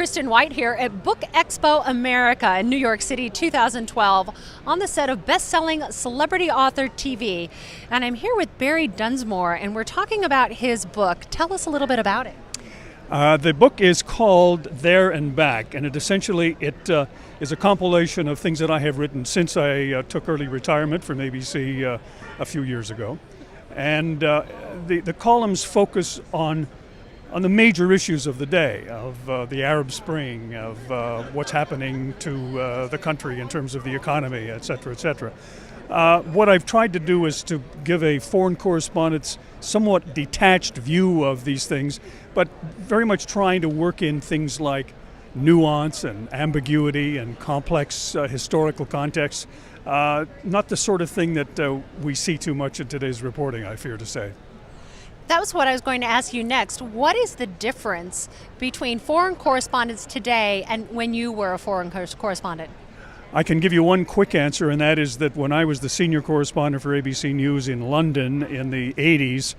Kristen White here at Book Expo America in New York City 2012 on the set of Bestselling Celebrity Author TV. And I'm here with Barrie Dunsmore and we're talking about his book. Tell us a little bit about it. The book is called There and Back, and it essentially is a compilation of things that I have written since I took early retirement from ABC a few years ago. And the columns focus on the major issues of the day, of the Arab Spring, of what's happening to the country in terms of the economy, et cetera, et cetera. What I've tried to do is to give a foreign correspondent's somewhat detached view of these things, but very much trying to work in things like nuance and ambiguity and complex historical context. Not the sort of thing that we see too much in today's reporting, I fear to say. That was what I was going to ask you next. What is the difference between foreign correspondents today and when you were a foreign correspondent? I can give you one quick answer, and that is that when I was the senior correspondent for ABC News in London in the 80s,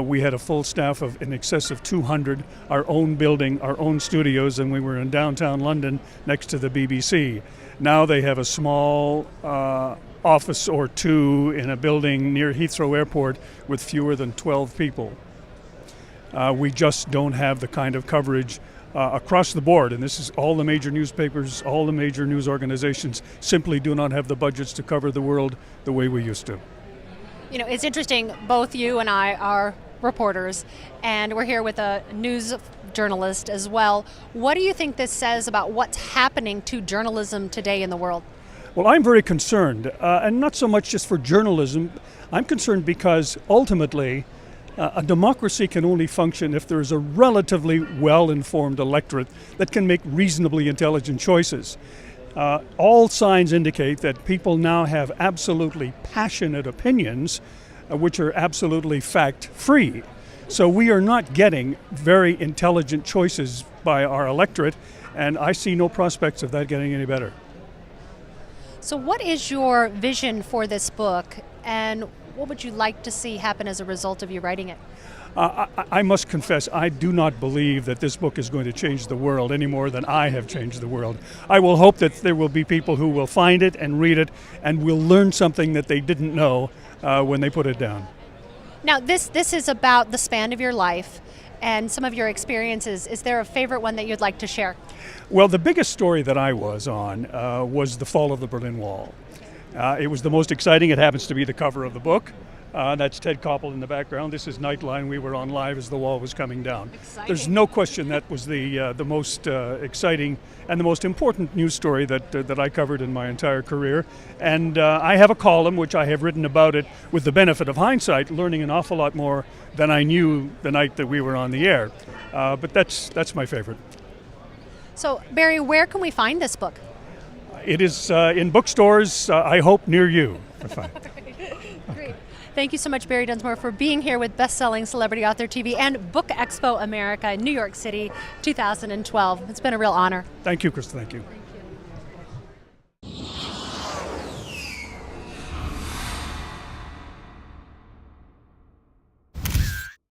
we had a full staff of in excess of 200, our own building, our own studios, and we were in downtown London next to the BBC. Now they have a small office or two in a building near Heathrow Airport with fewer than 12 people. We just don't have the kind of coverage across the board, and this is all the major newspapers, all the major news organizations simply do not have the budgets to cover the world the way we used to. You know, it's interesting, both you and I are reporters, and we're here with a news journalist as well. What do you think this says about what's happening to journalism today in the world? Well, I'm very concerned, and not so much just for journalism. I'm concerned because ultimately a democracy can only function if there is a relatively well-informed electorate that can make reasonably intelligent choices. All signs indicate that people now have absolutely passionate opinions which are absolutely fact-free. So we are not getting very intelligent choices by our electorate, and I see no prospects of that getting any better. So what is your vision for this book, and what would you like to see happen as a result of you writing it? I must confess, I do not believe that this book is going to change the world any more than I have changed the world. I will hope that there will be people who will find it and read it and will learn something that they didn't know when they put it down. Now, this is about the span of your life and some of your experiences. Is there a favorite one that you'd like to share? Well, the biggest story that I was on was the fall of the Berlin Wall. It was the most exciting. It happens to be the cover of the book. That's Ted Koppel in the background. This is Nightline. We were on live as the wall was coming down. Exciting. There's no question that was the most exciting and the most important news story that I covered in my entire career. And I have a column which I have written about it with the benefit of hindsight, learning an awful lot more than I knew the night that we were on the air. But that's my favorite. So, Barrie, where can we find this book? It is in bookstores, I hope, near you. Great. Thank you so much, Barrie Dunsmore, for being here with Bestselling Celebrity Author TV and Book Expo America in New York City 2012. It's been a real honor. Thank you, Kristen. Thank you.